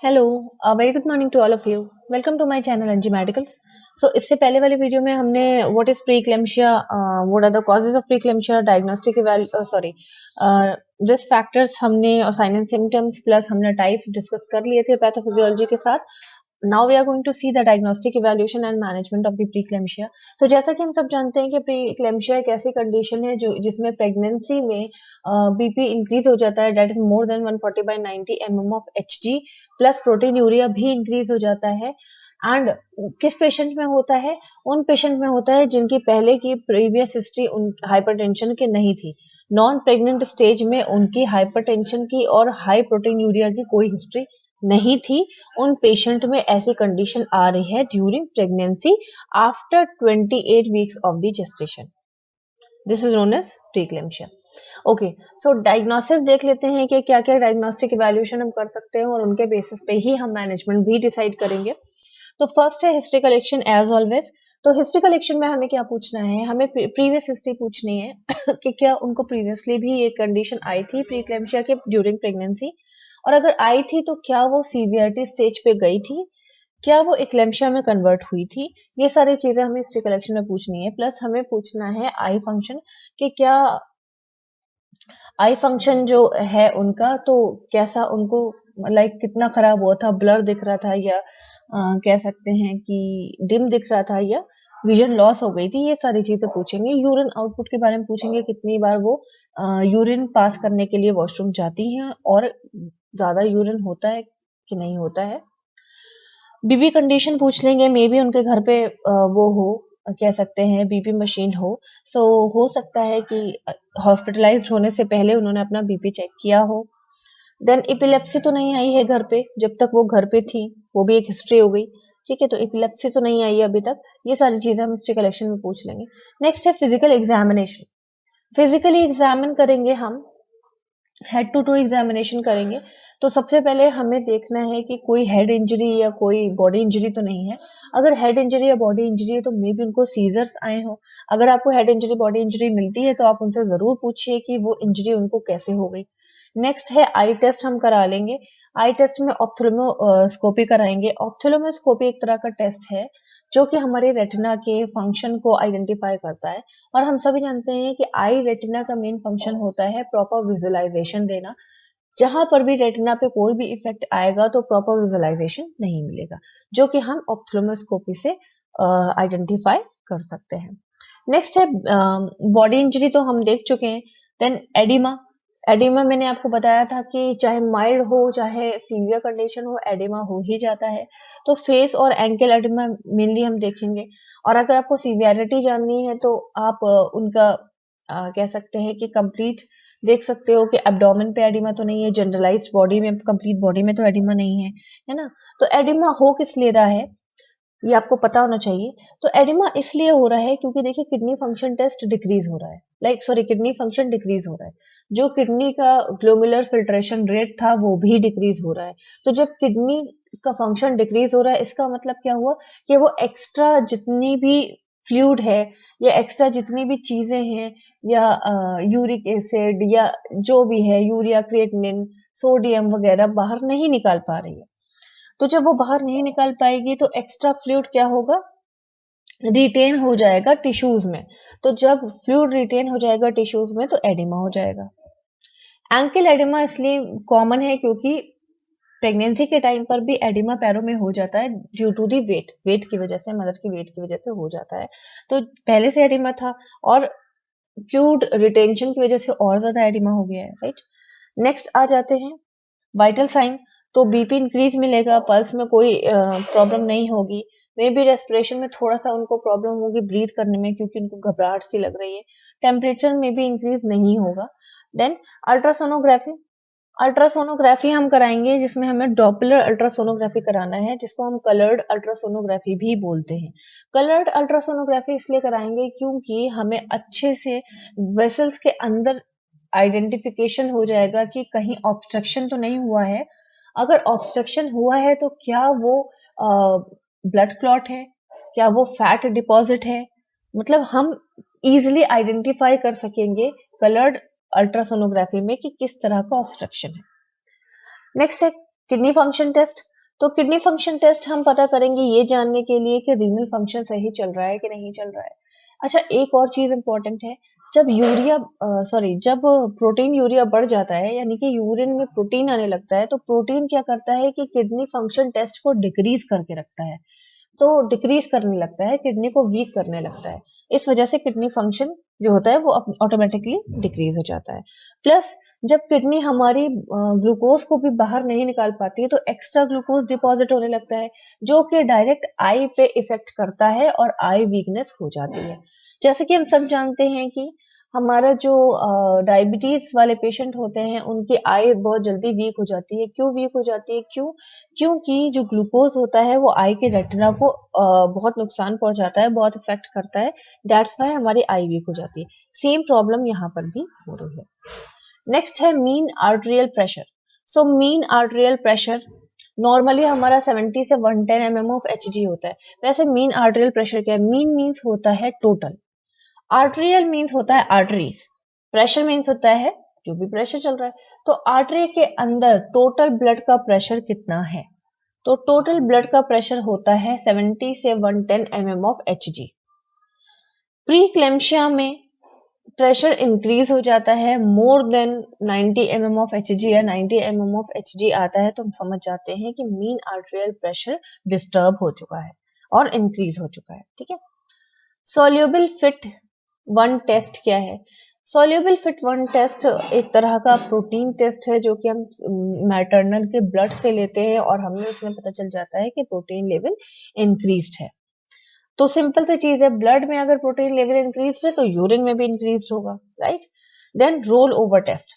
Hello, very good morning to all of you. Welcome to my channel NG medicals. So इससे पहले वाले video में हमने what is preeclampsia, what are the causes of preeclampsia, diagnostic sorry risk factors हमने और sign and symptoms plus हमने types discuss कर लिए थे पैथोफिजियोलॉजी के साथ। Now we are going to see the diagnostic evaluation and management of the preeclampsia. So जैसा कि हम सब जानते हैं कि प्री इक्लेम्शिया एक ऐसी कंडीशन है जो जिसमें प्रेगनेंसी में बीपी इंक्रीज हो जाता है, that is more than 140/90 mm of Hg plus protein urea भी इंक्रीज हो जाता है। एंड किस पेशेंट में होता है? उन पेशेंट में होता है जिनकी पहले की प्रीवियस हिस्ट्री उन हाइपरटेंशन की नहीं थी। नॉन प्रेग्नेंट स्टेज में उनकी हाइपरटेंशन की और हाई प्रोटीन यूरिया की कोई हिस्ट्री नहीं थी। उन पेशेंट में ऐसी कंडीशन आ रही है during pregnancy after 28 weeks of the gestation. This is known as preeclampsia. Okay, so diagnosis देख लेते हैं कि क्या क्या डायग्नोस्टिक इवैल्यूएशन हम कर सकते हैं और उनके बेसिस पे ही हम मैनेजमेंट भी डिसाइड करेंगे। तो फर्स्ट है हिस्ट्री कलेक्शन एज ऑलवेज। तो हिस्ट्री कलेक्शन में हमें क्या पूछना है? हमें प्रीवियस हिस्ट्री पूछनी है कि क्या उनको प्रीवियसली भी ये कंडीशन आई थी प्रीक्लेम्शिया के ड्यूरिंग प्रेगनेंसी, और अगर आई थी तो क्या वो सीवियरिटी स्टेज पे गई थी, क्या वो इक्लेम्शिया में कन्वर्ट हुई थी। ये सारी चीजें हमें हिस्ट्री कलेक्शन में पूछनी है। प्लस हमें पूछना है आई फंक्शन, कि क्या आई फंक्शन जो है उनका, तो कैसा उनको, लाइक कितना खराब हुआ था, ब्लर दिख रहा था या कह सकते हैं कि डिम दिख रहा था या विजन लॉस हो गई थी। ये सारी चीजें पूछेंगे। यूरिन आउटपुट के बारे में पूछेंगे, कितनी बार वो यूरिन पास करने के लिए वॉशरूम जाती हैं और ज्यादा यूरिन होता है कि नहीं होता है। बीपी कंडीशन पूछ लेंगे, मे बी उनके घर पे वो हो, कह सकते हैं बीपी मशीन हो। सो हो सकता है कि हॉस्पिटलाइज्ड होने से पहले उन्होंने अपना बीपी चेक किया हो। देन इपिलेप्सी तो नहीं आई है घर पे, जब तक वो घर पे थी वो भी एक हिस्ट्री हो गई। ठीक है, तो इपिलेप्सी तो नहीं आई है अभी तक। ये सारी चीजें हम हिस्ट्री कलेक्शन में पूछ लेंगे। नेक्स्ट है फिजिकल एग्जामिनेशन। फिजिकली एग्जामिन करेंगे हम, हेड टू टू एग्जामिनेशन करेंगे। तो सबसे पहले हमें देखना है कि कोई हेड इंजरी या कोई बॉडी इंजरी तो नहीं है। अगर हेड इंजरी या बॉडी इंजरी है तो मे बी उनको सीजर्स आए हो। अगर आपको हेड इंजरी बॉडी इंजरी मिलती है तो आप उनसे जरूर पूछिए कि वो इंजरी उनको कैसे हो गई। नेक्स्ट है आई टेस्ट हम करा लेंगे। आई टेस्ट में ऑप्थेल्मोस्कोपी कराएंगे। ऑप्थेल्मोस्कोपी एक तरह का टेस्ट है जो कि हमारे रेटिना के फंक्शन को आइडेंटिफाई करता है। और हम सभी जानते हैं कि आई रेटिना का मेन फंक्शन होता है प्रॉपर विजुअलाइजेशन देना। जहां पर भी रेटिना पे कोई भी इफेक्ट आएगा तो प्रॉपर विजुअलाइजेशन नहीं मिलेगा, जो कि हम ऑप्थेल्मोस्कोपी से आइडेंटिफाई कर सकते हैं। नेक्स्ट है बॉडी इंजरी, तो हम देख चुके हैं। Then oedema. एडिमा मैंने आपको बताया था कि चाहे माइल्ड हो चाहे सीवियर कंडीशन हो, एडिमा हो ही जाता है। तो फेस और एंकल एडिमा मेनली हम देखेंगे। और अगर आपको सीवियरिटी जाननी है तो आप उनका कह सकते हैं कि कंप्लीट देख सकते हो कि एब्डोमेन पे एडिमा तो नहीं है, जनरलाइज्ड बॉडी में, कंप्लीट बॉडी में तो एडिमा नहीं है ना। तो एडिमा हो किस ले रहा है ये आपको पता होना चाहिए। तो एडिमा इसलिए हो रहा है क्योंकि देखिए किडनी फंक्शन टेस्ट डिक्रीज हो रहा है, किडनी फंक्शन डिक्रीज हो रहा है। जो किडनी का ग्लोमेरुलर फिल्ट्रेशन रेट था वो भी डिक्रीज हो रहा है। तो जब किडनी का फंक्शन डिक्रीज हो रहा है, इसका मतलब क्या हुआ कि वो एक्स्ट्रा जितनी भी फ्लूइड है या एक्स्ट्रा जितनी भी चीजें हैं या यूरिक एसिड या जो भी है, यूरिया, क्रिएटिनिन, सोडियम वगैरह बाहर नहीं निकाल पा रही है। तो जब वो बाहर नहीं निकाल पाएगी तो एक्स्ट्रा फ्लूइड क्या होगा, रिटेन हो जाएगा टिश्यूज में। तो जब फ्लूइड रिटेन हो जाएगा टिश्यूज में तो एडिमा हो जाएगा। एंकल एडिमा इसलिए कॉमन है क्योंकि प्रेगनेंसी के टाइम पर भी एडिमा पैरों में हो जाता है ड्यू टू दी वेट की वजह से, मदर की वेट की वजह से हो जाता है। तो पहले से एडिमा था और फ्लूइड रिटेंशन की वजह से और ज्यादा एडिमा हो गया है, राइट। नेक्स्ट आ जाते हैं वाइटल साइन। तो बीपी इंक्रीज मिलेगा, पल्स में कोई प्रॉब्लम नहीं होगी। मे बी रेस्पिरेशन में थोड़ा सा उनको प्रॉब्लम होगी ब्रीथ करने में क्योंकि उनको घबराहट सी लग रही है। टेम्परेचर में भी इंक्रीज नहीं होगा। Then ultrasonography. अल्ट्रासोनोग्राफी हम कराएंगे जिसमें हमें डॉपलर अल्ट्रासोनोग्राफी कराना है, जिसको हम कलर्ड अल्ट्रासोनोग्राफी भी बोलते हैं। कलर्ड अल्ट्रासोनोग्राफी इसलिए कराएंगे क्योंकि हमें अच्छे से वेसल्स के अंदर आइडेंटिफिकेशन हो जाएगा कि कहीं ऑब्स्ट्रक्शन तो नहीं हुआ है। अगर ऑब्स्ट्रक्शन हुआ है तो क्या वो ब्लड क्लॉट है, क्या वो फैट डिपॉजिट है, मतलब हम इजिली आइडेंटिफाई कर सकेंगे कलर्ड अल्ट्रासोनोग्राफी में कि किस तरह का ऑब्स्ट्रक्शन है। नेक्स्ट है किडनी फंक्शन टेस्ट। तो किडनी फंक्शन टेस्ट हम पता करेंगे ये जानने के लिए कि रीनल फंक्शन सही चल रहा है कि नहीं चल रहा है। अच्छा, एक और चीज इंपॉर्टेंट है, जब प्रोटीन यूरिया बढ़ जाता है, यानी कि यूरिन में प्रोटीन आने लगता है, तो प्रोटीन क्या करता है कि किडनी फंक्शन टेस्ट को डिक्रीज करके रखता है, तो डिक्रीज करने लगता है, किडनी को वीक करने लगता है। इस वजह से किडनी फंक्शन जो होता है वो ऑटोमेटिकली डिक्रीज हो जाता है। प्लस जब किडनी हमारी ग्लूकोज को भी बाहर नहीं निकाल पाती है, तो एक्स्ट्रा ग्लूकोज डिपॉजिट होने लगता है, जो कि डायरेक्ट आई पे इफेक्ट करता है और आई वीकनेस हो जाती है। जैसे कि हम सब जानते हैं कि हमारा जो डायबिटीज वाले पेशेंट होते हैं, उनकी आई बहुत जल्दी वीक हो जाती है। क्यों वीक हो जाती है? क्योंकि जो ग्लूकोज होता है वो आई के रेटिना को बहुत नुकसान पहुंचाता है, बहुत इफेक्ट करता है। दैट्स वाई हमारी आई वीक हो जाती है। सेम प्रॉब्लम यहाँ पर भी हो रही है। नेक्स्ट है mean arterial pressure. So mean arterial pressure normally हमारा 70 से 110 mm ऑफ एचजी होता है। वैसे मीन आर्टेरियल प्रेशर क्या है? मीन मीन्स होता है टोटल, आर्टेरियल मीन्स होता है आर्टरीज, प्रेशर मीन्स होता है जो भी प्रेशर चल रहा है। तो आर्टरी के अंदर टोटल ब्लड का प्रेशर कितना है? तो टोटल ब्लड का प्रेशर होता है 70 से 110 mm ऑफ एचजी। प्रीक्लेम्शिया में प्रेशर इंक्रीज हो जाता है, more than 90 mm of Hg या 90 mm ऑफ एचजी आता है, तो हम समझ जाते हैं कि मीन आर्टेरियल प्रेशर डिस्टर्ब हो चुका है और इंक्रीज हो चुका है। ठीक है। सोल्यूबल फिट वन टेस्ट क्या है? सोल्यूबल फिट वन टेस्ट एक तरह का प्रोटीन टेस्ट है, जो कि हम मैटरनल के ब्लड से लेते हैं और हमें उसमें पता चल जाता है कि प्रोटीन लेवल इंक्रीज्ड है। तो सिंपल सी चीज है, ब्लड में अगर प्रोटीन लेवल इंक्रीज्ड है तो यूरिन में भी इंक्रीज्ड होगा, right. Then roll over test.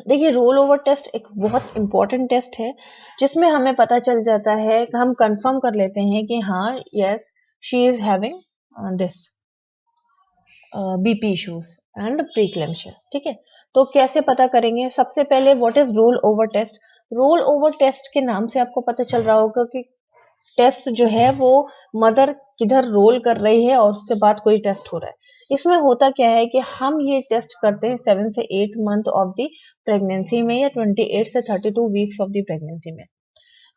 देखिए, रोल ओवर टेस्ट एक बहुत इंपॉर्टेंट टेस्ट है, जिसमें हमें पता चल जाता है, हम कंफर्म कर लेते हैं कि हाँ, yes, she is having this BP issues and preeclampsia. ठीक है। तो कैसे पता करेंगे? सबसे पहले what is roll over test? Roll over test के नाम से आपको पता चल रहा होगा कि टेस्ट जो है वो मदर किधर रोल कर रही है और उसके बाद कोई टेस्ट हो रहा है। इसमें होता क्या है कि हम ये टेस्ट करते हैं 7 से 8 मंथ ऑफ द प्रेगनेंसी में या 28 से 32 वीक्स ऑफ द प्रेगनेंसी में।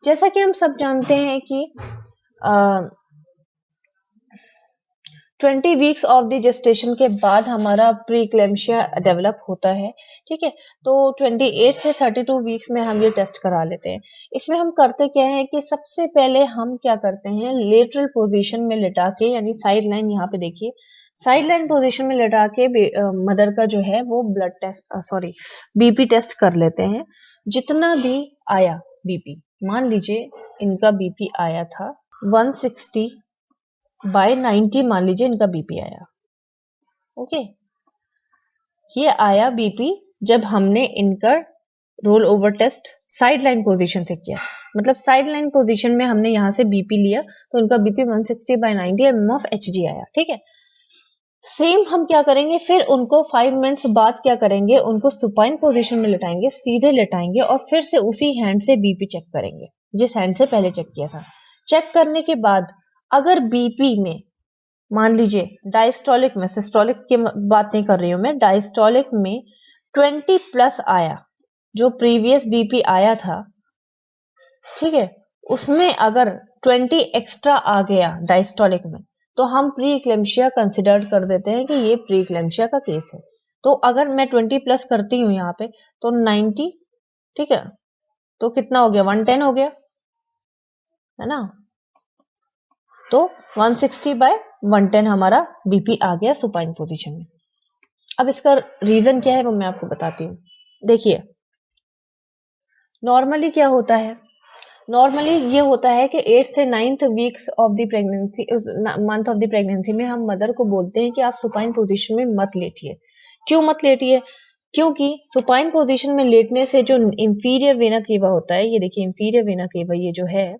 जैसा कि हम सब जानते हैं कि 20 वीक्स ऑफ द जेस्टेशन के बाद हमारा प्रीक्लेम्शिया डेवलप होता है। ठीक है। तो 28 से 32 वीक्स में हम ये टेस्ट करा लेते हैं। इसमें हम करते क्या है कि सबसे पहले हम क्या करते हैं, लेटरल पोजीशन में लिटा के, यानी साइड लाइन, यहाँ पे देखिए, साइड लाइन पोजिशन में लिटा के मदर का जो है वो ब्लड टेस्ट बीपी टेस्ट कर लेते हैं। जितना भी आया बीपी, मान लीजिए इनका बीपी आया था 160 बाय 90, मान लीजिए इनका बीपी आया। ओके, ये आया बीपी जब हमने इनका roll over test side line position से किया, मतलब साइड लाइन पोजिशन में हमने यहां से बीपी लिया, तो इनका BP 160 by 90 mm of H G. ठीक है। सेम हम क्या करेंगे, फिर उनको 5 मिनट्स बाद क्या करेंगे, उनको सुपाइन पोजीशन में लेटाएंगे, सीधे लेटाएंगे और फिर से उसी हैंड से बीपी चेक करेंगे जिस हैंड से पहले चेक किया था। चेक करने के बाद अगर बीपी में, मान लीजिए डायस्टोलिक में, सिस्टोलिक की बात नहीं कर रही हूं मैं, डायस्टोलिक में 20 प्लस आया, जो प्रीवियस बीपी आया था, ठीक है, उसमें अगर 20 एक्स्ट्रा आ गया डायस्टोलिक में, तो हम प्री इक्लेम्शिया कंसिडर कर देते हैं कि ये प्री इक्लेम्शिया का केस है। तो अगर मैं 20 प्लस करती हूं यहाँ पे, तो 90, ठीक है, तो कितना हो गया, 110 हो गया, है ना। तो 160 बाय 110 हमारा बीपी आ गया सुपाइन पोजीशन में। अब इसका रीजन क्या है वो मैं आपको बताती हूँ। देखिए, नॉर्मली क्या होता है, नॉर्मली ये होता है कि 8 से 9th weeks of the pregnancy, month of the pregnancy में हम मदर को बोलते हैं कि आप सुपाइन पोजीशन में मत लेटिए। क्यों मत लेटिए? क्योंकि सुपाइन पोजीशन में लेटने से जो इंफीरियर वेना केवा होता है, ये देखिए इंफीरियर वेना केवा, ये जो है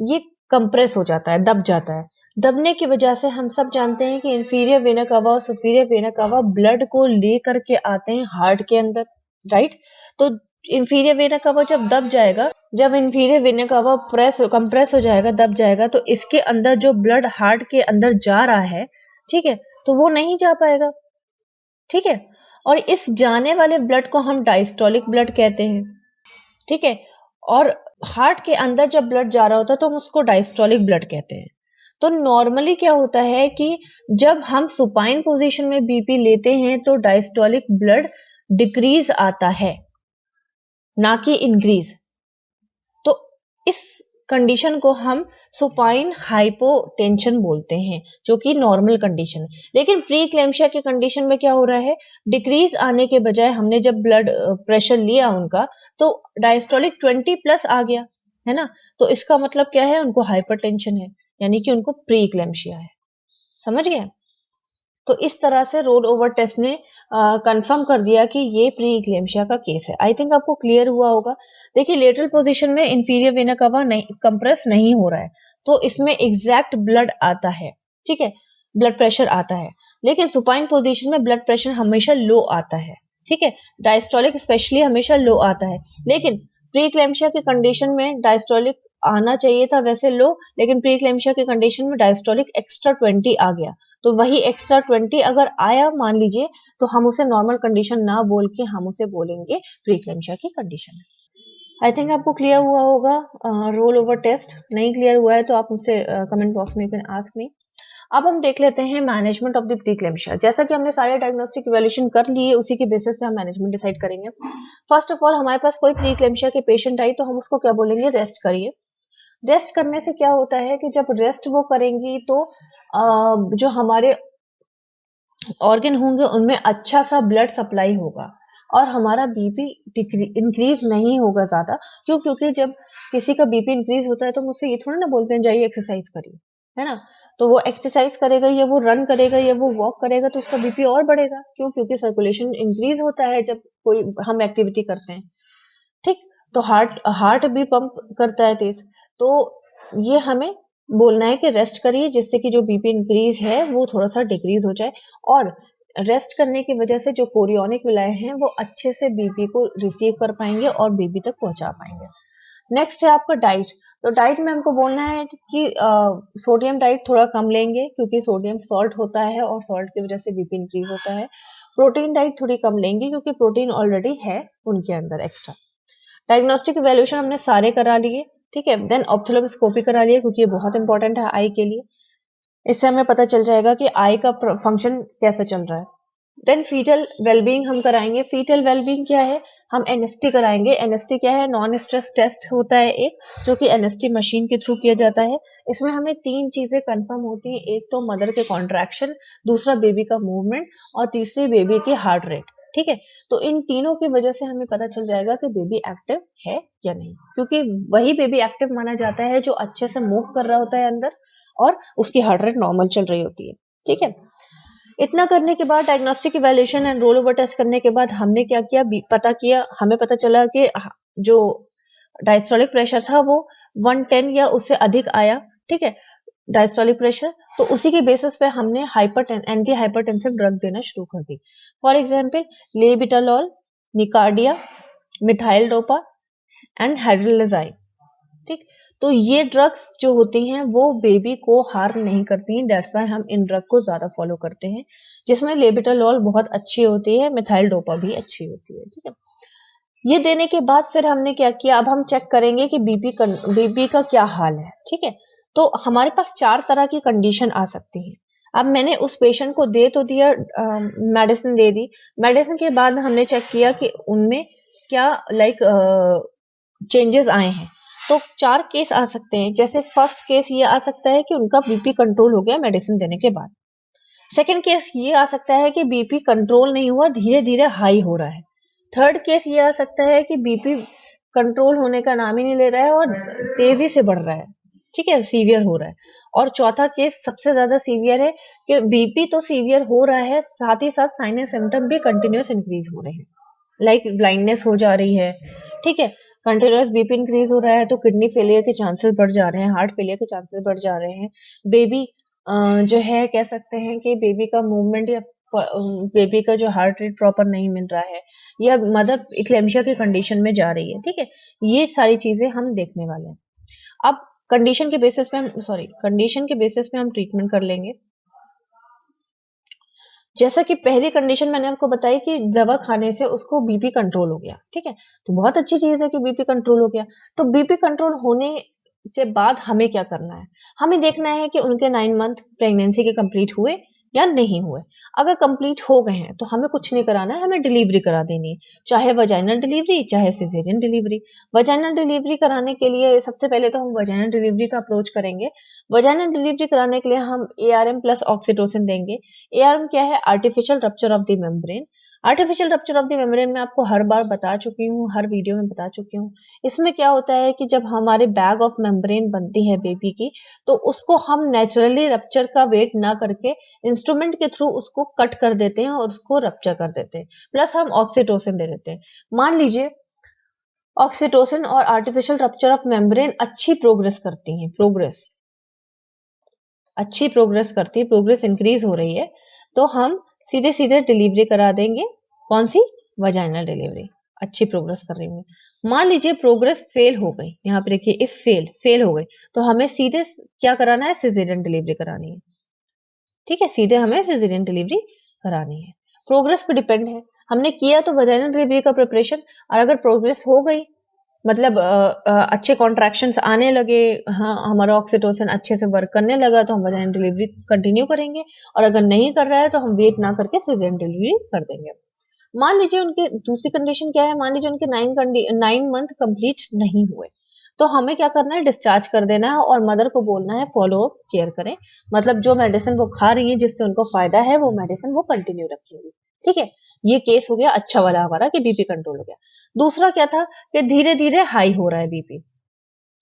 ये कंप्रेस हो जाता है, दब जाता है। दबने की वजह से हम सब जानते हैं कि इंफीरियर वेना कावा और सुपीरियर वेना कावा ब्लड को ले करके आते हैं हार्ट के अंदर, राइट। तो इंफीरियर वेना कावा जब दब जाएगा, जब इंफीरियर वेना कावा कंप्रेस हो जाएगा, दब जाएगा, तो इसके अंदर जो ब्लड हार्ट के अंदर जा रहा है, ठीक है, तो वो नहीं जा पाएगा। ठीक है। और इस जाने वाले ब्लड को हम डायस्टोलिक ब्लड कहते हैं। ठीक है। और हार्ट के अंदर जब ब्लड जा रहा होता है तो हम उसको डायस्टोलिक ब्लड कहते हैं। तो नॉर्मली क्या होता है कि जब हम सुपाइन पोजीशन में बीपी लेते हैं तो डायस्टोलिक ब्लड डिक्रीज आता है, ना कि इंक्रीज। तो इस कंडीशन को हम सुपाइन हाइपोटेंशन बोलते हैं, जो कि नॉर्मल कंडीशन है। लेकिन प्री क्लेम्शिया के कंडीशन में क्या हो रहा है, डिक्रीज आने के बजाय हमने जब ब्लड प्रेशर लिया उनका तो डायस्टोलिक 20 प्लस आ गया, है ना। तो इसका मतलब क्या है, उनको हाइपरटेंशन है, यानी कि उनको प्री क्लेम्शिया है। समझ गए। तो इस तरह से रोल ओवर टेस्ट ने कंफर्म कर दिया कि ये प्री इक्लेम्शिया का केस है। आई थिंक आपको क्लियर हुआ होगा। देखिए लेटरल पोजीशन में इंफीरियर वेना कवा नहीं कंप्रेस नहीं हो रहा है, तो इसमें एग्जैक्ट ब्लड आता है, ठीक है, ब्लड प्रेशर आता है। लेकिन सुपाइन पोजीशन में ब्लड प्रेशर हमेशा लो आता है, ठीक है, डायस्टोलिक स्पेशली हमेशा लो आता है। लेकिन प्री इक्लेम्शिया के कंडीशन में डायस्टोलिक आना चाहिए था वैसे लो, लेकिन प्री इक्लेम्शिया के कंडीशन में डायस्टोलिक एक्स्ट्रा 20 आ गया। तो वही एक्स्ट्रा 20 अगर आया मान लीजिए, तो हम उसे नॉर्मल कंडीशन ना बोल के हम उसे बोलेंगे प्री इक्लेम्शिया की कंडीशन। आई थिंक आपको क्लियर हुआ होगा। रोल ओवर टेस्ट नहीं क्लियर हुआ है तो आप मुझसे कमेंट बॉक्स में यू कैन आस्क मी। अब हम देख लेते हैं मैनेजमेंट ऑफ द प्री क्लेम्शिया। जैसा कि हमने सारे डायग्नोस्टिक इवैल्यूएशन कर लिए, उसी के बेसिस पे हम मैनेजमेंट डिसाइड करेंगे। फर्स्ट ऑफ ऑल हमारे पास कोई प्री क्लेम्शिया के पेशेंट आई तो हम उसको क्या बोलेंगे, रेस्ट करिए। रेस्ट करने से क्या होता है कि जब रेस्ट वो करेंगी तो जो हमारे ऑर्गन होंगे उनमें अच्छा सा ब्लड सप्लाई होगा और हमारा बीपी इंक्रीज नहीं होगा ज्यादा। क्यों? क्योंकि जब किसी का बीपी इंक्रीज होता है तो मुझसे ये थोड़ा ना बोलते हैं जाइए एक्सरसाइज करिए, है ना। तो वो एक्सरसाइज करेगा या वो रन करेगा या वो वॉक करेगा तो उसका बीपी और बढ़ेगा। क्यों? क्योंकि सर्कुलेशन इंक्रीज होता है जब कोई हम एक्टिविटी करते हैं, ठीक। तो हार्ट हार्ट भी पंप करता है तेज। तो ये हमें बोलना है कि रेस्ट करिए, जिससे कि जो बीपी इंक्रीज है वो थोड़ा सा डिक्रीज हो जाए। और रेस्ट करने की वजह से जो कोरियोनिक विलाय हैं वो अच्छे से बीपी को रिसीव कर पाएंगे और बीपी तक पहुंचा पाएंगे। नेक्स्ट है आपका डाइट। तो डाइट में हमको बोलना है कि सोडियम डाइट थोड़ा कम लेंगे, क्योंकि सोडियम सॉल्ट होता है और सॉल्ट की वजह से बीपी इंक्रीज होता है। प्रोटीन डाइट थोड़ी कम लेंगे क्योंकि प्रोटीन ऑलरेडी है उनके अंदर एक्स्ट्रा। डायग्नोस्टिक इवैल्यूएशन हमने सारे करा लिए, ठीक है। देन ऑप्थेल्मोस्कोपी करा लिया क्योंकि ये बहुत इंपॉर्टेंट है आई के लिए। इससे हमें पता चल जाएगा कि आई का फंक्शन कैसे चल रहा है। देन फीटल वेलबींग हम कराएंगे। फीटल वेलबींग क्या है, हम एनएसटी कराएंगे। एनएसटी क्या है, नॉन स्ट्रेस टेस्ट होता है एक, जो कि एनएसटी मशीन के थ्रू किया जाता है। इसमें हमें 3 चीजें कंफर्म होती हैं, एक तो मदर के कॉन्ट्रैक्शन, दूसरा बेबी का मूवमेंट और तीसरी बेबी की हार्ट रेट, ठीक है। तो इन तीनों की वजह से हमें पता चल जाएगा कि बेबी एक्टिव है या नहीं, क्योंकि वही बेबी एक्टिव माना जाता है जो अच्छे से मूव कर रहा होता है अंदर और उसकी हार्ट रेट नॉर्मल चल रही होती है, ठीक है। इतना करने के बाद diagnostic evaluation and roll over test करने के बाद हमने क्या किया, पता किया, हमें पता चला कि जो डायस्टोलिक प्रेशर था वो 110 या उससे अधिक आया, ठीक है, डायस्टोलिक प्रेशर। तो उसी के बेसिस पे हमने एंटी हाइपरटेंसिव ड्रग देना शुरू कर दी। For example labetalol, nicardia, methyl dopa and hydralazine, ठीक। तो ये ड्रग्स जो होती हैं वो बेबी को हार्म नहीं करती हैं, दैट्स व्हाई हम इन ड्रग को ज्यादा फॉलो करते हैं, जिसमें लेबिटालॉल बहुत अच्छी होती है, मिथाइल डोपा भी अच्छी होती है, ठीक है। ये देने के बाद फिर हमने क्या किया, अब हम चेक करेंगे कि बीपी का क्या हाल है, ठीक है। तो हमारे पास 4 तरह की कंडीशन आ सकती है। अब मैंने उस पेशेंट को दे तो दिया, मेडिसिन दे दी। मेडिसिन के बाद हमने चेक किया कि उनमें क्या चेंजेस आए हैं। तो 4 केस आ सकते हैं। जैसे फर्स्ट केस ये आ सकता है कि उनका बीपी कंट्रोल हो गया मेडिसिन देने के बाद। सेकंड केस ये आ सकता है कि बीपी कंट्रोल नहीं हुआ, धीरे धीरे हाई हो रहा है। थर्ड केस ये आ सकता है कि बीपी कंट्रोल होने का नाम ही नहीं ले रहा है और तेजी से बढ़ रहा है, ठीक है, सीवियर हो रहा है। और चौथा केस सबसे ज्यादा सीवियर है कि बीपी तो सीवियर हो रहा है, साथ ही साथ साइनस सिम्टम भी कंटिन्यूस इंक्रीज हो रहे हैं, लाइक ब्लाइंडनेस हो जा रही है, ठीक है। कंटिन्यूस बीपी इंक्रीज हो रहा है तो किडनी फेलियर के चांसेस बढ़ जा रहे हैं, हार्ट फेलियर के चांसेस बढ़ जा रहे हैं। बेबी जो है कह सकते हैं कि बेबी का मूवमेंट या बेबी का जो हार्ट रेट प्रॉपर नहीं मिल रहा है, या मदर इक्लेम्शिया की कंडीशन में जा रही है, ठीक है। ये सारी चीजें हम देखने वाले हैं। अब कंडीशन के बेसिस पे हम ट्रीटमेंट कर लेंगे। जैसा कि पहली कंडीशन मैंने आपको बताई कि दवा खाने से उसको बीपी कंट्रोल हो गया, ठीक है, तो बहुत अच्छी चीज है कि बीपी कंट्रोल हो गया। तो बीपी कंट्रोल होने के बाद हमें क्या करना है, हमें देखना है कि उनके 9 मंथ प्रेगनेंसी के कंप्लीट हुए या नहीं हुए। अगर कंप्लीट हो गए हैं तो हमें कुछ नहीं कराना है, हमें डिलीवरी करा देनी है, चाहे वजाइनल डिलीवरी चाहे सिजेरियन डिलीवरी। वजाइनल डिलीवरी कराने के लिए सबसे पहले तो हम वजाइनल डिलीवरी का अप्रोच करेंगे। वजाइनल डिलीवरी कराने के लिए हम ARM प्लस ऑक्सीटोसिन देंगे। ARM क्या है, artificial rupture of the membrane. Artificial rupture of the membrane में आपको हर बार बता चुकी हूँ, हर वीडियो में बता चुकी हूँ। इसमें क्या होता है कि जब हमारे बैग ऑफ मेम्ब्रेन बनती है बेबी की, तो उसको हम नेचुरली रप्चर का वेट ना करके इंस्ट्रूमेंट के थ्रू उसको कट कर देते हैं और उसको रप्चर कर देते हैं, प्लस हम ऑक्सीटोसिन दे देते हैं। मान लीजिए ऑक्सीटोसिन और आर्टिफिशियल रप्चर ऑफ मेम्ब्रेन अच्छी प्रोग्रेस करती हैं, प्रोग्रेस इंक्रीज हो रही है, तो हम सीधे सीधे डिलीवरी करा देंगे। कौन सी? Vaginal delivery. अच्छी प्रोग्रेस कर रही होंगी। मान लीजिए प्रोग्रेस फेल हो गई, यहाँ पे देखिए इफ फेल हो गई, तो हमें सीधे क्या कराना है, सिजेरियन डिलीवरी करानी है। ठीक है, सीधे हमें सिजेरियन डिलीवरी करानी है। प्रोग्रेस पे डिपेंड है, हमने किया तो वजाइनल डिलीवरी का प्रिपरेशन, और अगर प्रोग्रेस हो गई, मतलब अच्छे कॉन्ट्रैक्शंस आने लगे, हाँ हमारा ऑक्सीटोसिन अच्छे से वर्क करने लगा, तो हम वजाइनल डिलीवरी कंटिन्यू करेंगे, और अगर नहीं कर रहा है तो हम वेट ना करके सिजेरियन डिलीवरी कर देंगे। मान लीजिए उनके दूसरी कंडीशन क्या है, मान लीजिए उनके 9 मंथ कंप्लीट नहीं हुए, तो हमें क्या करना है, डिस्चार्ज कर देना है और मदर को बोलना है फॉलो अप केयर करें। मतलब जो मेडिसिन वो खा रही है जिससे उनको फायदा है, वो मेडिसिन वो कंटिन्यू रखेंगी। ठीक है, ये केस हो गया अच्छा वाला हमारा कि बीपी कंट्रोल हो गया। दूसरा क्या था कि धीरे धीरे हाई हो रहा है बीपी,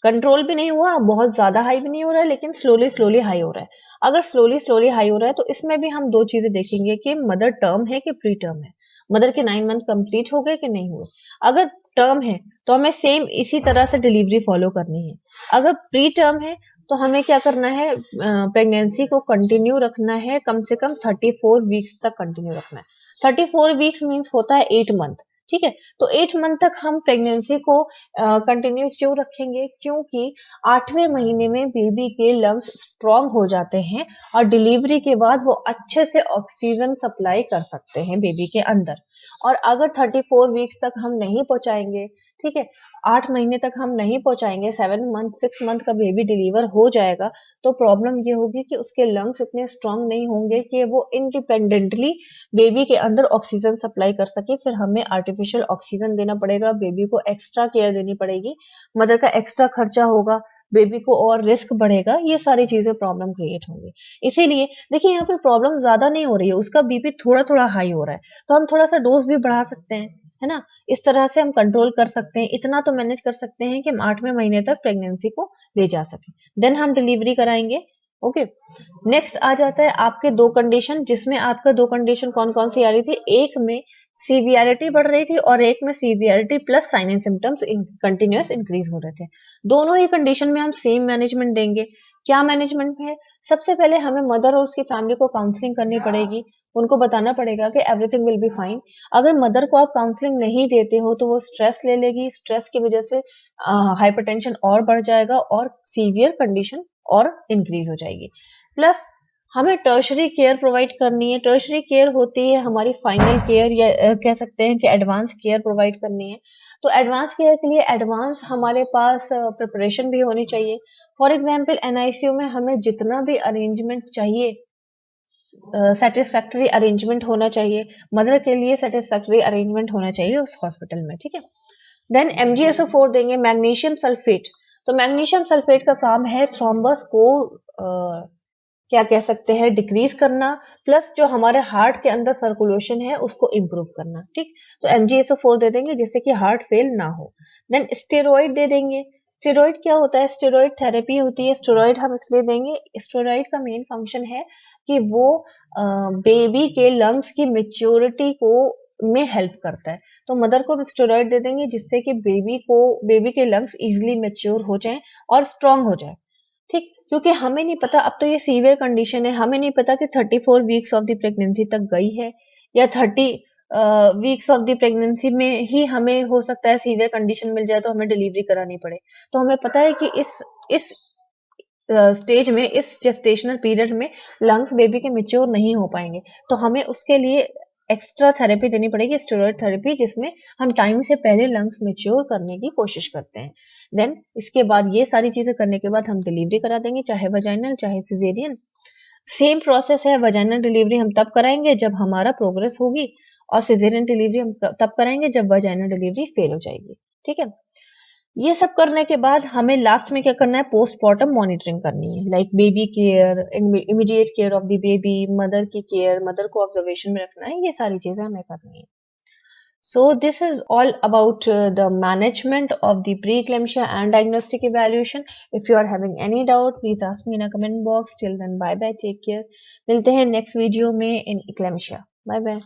कंट्रोल भी नहीं हुआ, बहुत ज्यादा हाई भी नहीं हो रहा है, लेकिन स्लोली स्लोली हाई हो रहा है। अगर स्लोली स्लोली हाई हो रहा है तो इसमें भी हम दो चीजें देखेंगे कि मदर टर्म है कि प्री टर्म है, मदर के 9 मंथ कंप्लीट हो गए कि नहीं हुए। अगर टर्म है तो हमें सेम इसी तरह से डिलीवरी फॉलो करनी है। अगर प्री टर्म है तो हमें क्या करना है, प्रेगनेंसी को कंटिन्यू रखना है, कम से कम 34 वीक्स तक कंटिन्यू रखना है। 34 वीक्स मीन्स होता है 8 मंथ। ठीक है, तो 8 मंथ तक हम प्रेगनेंसी को कंटिन्यू क्यों रखेंगे, क्योंकि 8वें महीने में बेबी के लंग्स स्ट्रांग हो जाते हैं और डिलीवरी के बाद वो अच्छे से ऑक्सीजन सप्लाई कर सकते हैं बेबी के अंदर। और अगर 34 वीक्स तक हम नहीं पहुंचाएंगे, ठीक है, 8 महीने तक हम नहीं पहुंचाएंगे, 7 मंथ 6 मंथ का बेबी डिलीवर हो जाएगा, तो प्रॉब्लम ये होगी कि उसके लंग्स इतने स्ट्रांग नहीं होंगे कि वो इंडिपेंडेंटली बेबी के अंदर ऑक्सीजन सप्लाई कर सके। फिर हमें आर्टिफिशियल ऑक्सीजन देना पड़ेगा, बेबी को एक्स्ट्रा केयर देनी पड़ेगी, मदर का एक्स्ट्रा खर्चा होगा, बेबी को और रिस्क बढ़ेगा, ये सारी चीजें प्रॉब्लम क्रिएट होंगी। इसीलिए देखिए यहाँ पे प्रॉब्लम ज्यादा नहीं हो रही है, उसका बीपी थोड़ा थोड़ा हाई हो रहा है, तो हम थोड़ा सा डोज भी बढ़ा सकते हैं, है ना, इस तरह से हम कंट्रोल कर सकते हैं, इतना तो मैनेज कर सकते हैं कि हम 8वें महीने तक प्रेगनेंसी को ले जा सके, देन हम डिलीवरी कराएंगे। ओके, नेक्स्ट आ जाता है आपके दो कंडीशन, जिसमें आपका दो कंडीशन कौन कौन सी आ रही थी, एक में सीवियरिटी बढ़ रही थी और एक में severity plus sign and symptoms continuous increase हो रहे थे। दोनों ही कंडीशन में हम सेम मैनेजमेंट देंगे। क्या मैनेजमेंट है, सबसे पहले हमें मदर और उसकी फैमिली को काउंसलिंग करनी पड़ेगी, उनको बताना पड़ेगा कि एवरीथिंग विल बी फाइन। अगर मदर को आप काउंसलिंग नहीं देते हो तो वो स्ट्रेस ले लेगी, स्ट्रेस की वजह से हाइपरटेंशन और बढ़ जाएगा और सीवियर कंडीशन और इंक्रीज हो जाएगी। प्लस हमें टर्शरी केयर प्रोवाइड करनी है। टर्शरी केयर होती है हमारी फाइनल केयर, या कह सकते हैं कि एडवांस केयर प्रोवाइड करनी है। तो एडवांस केयर के लिए एडवांस हमारे पास प्रिपरेशन भी होनी चाहिए। फॉर एग्जाम्पल एनआईसीयू में हमें जितना भी अरेंजमेंट चाहिए, सेटिस्फैक्टरी अरेंजमेंट होना चाहिए, मदर के लिए सेटिस्फैक्टरी अरेंजमेंट होना चाहिए उस हॉस्पिटल में। ठीक है, देन MgSO4 देंगे, मैग्नीशियम सल्फेट। तो मैग्नीशियम सल्फेट का काम है थ्रोम्बस को क्या कह सकते हैं डिक्रीज करना, प्लस जो हमारे हार्ट के अंदर सर्कुलेशन है उसको इम्प्रूव करना। ठीक, तो MgSO4 दे देंगे जिससे कि हार्ट फेल ना हो। देन स्टेरॉइड दे देंगे। स्टेरॉइड क्या होता है, स्टेरॉइड थेरेपी होती है। स्टेरॉइड हम इसलिए देंगे, स्टेरॉइड का मेन फंक्शन है कि वो बेबी के लंग्स की मेच्योरिटी को में हेल्प करता है। तो मदर को स्टेरॉइड दे देंगे जिससे कि बेबी के लंग्स इजिली मेच्योर हो जाएं और स्ट्रांग हो जाए। ठीक, क्योंकि हमें नहीं पता, अब तो ये सीवियर कंडीशन है, हमें नहीं पता कि 34 वीक्स ऑफ द प्रेगनेंसी तक गई है या 30 वीक्स ऑफ द प्रेगनेंसी में ही हमें हो सकता है सीवियर कंडीशन मिल जाए तो हमें डिलीवरी करानी पड़े। तो हमें पता है कि इस स्टेज में, इस जेस्टेशनल पीरियड में लंग्स बेबी के मेच्योर नहीं हो पाएंगे, तो हमें उसके लिए एक्स्ट्रा थेरेपी देनी पड़ेगी, स्टेरॉइड थेरेपी, जिसमें हम टाइम से पहले लंग्स मेच्योर करने की कोशिश करते हैं। देन इसके बाद ये सारी चीजें करने के बाद हम डिलीवरी करा देंगे, चाहे वजाइनल चाहे सिजेरियन। सेम प्रोसेस है, वजाइनल डिलीवरी हम तब कराएंगे जब हमारा प्रोग्रेस होगी, और सिजेरियन डिलीवरी हम तब कराएंगे जब वजाइनल डिलीवरी फेल हो जाएगी। ठीक है, ये सब करने के बाद हमें लास्ट में क्या करना है, पोस्टमार्टम मॉनिटरिंग करनी है, like baby care, immediate care of the baby, mother की केयर, मदर को ऑब्जर्वेशन में रखना है, ये सारी चीजें हमें करनी है। So this is all about the management of the preeclampsia and diagnostic evaluation. If you are having any doubt, please ask me in a comment box. Till then, bye bye, take care. मिलते हैं next video में in eclampsia. Bye bye.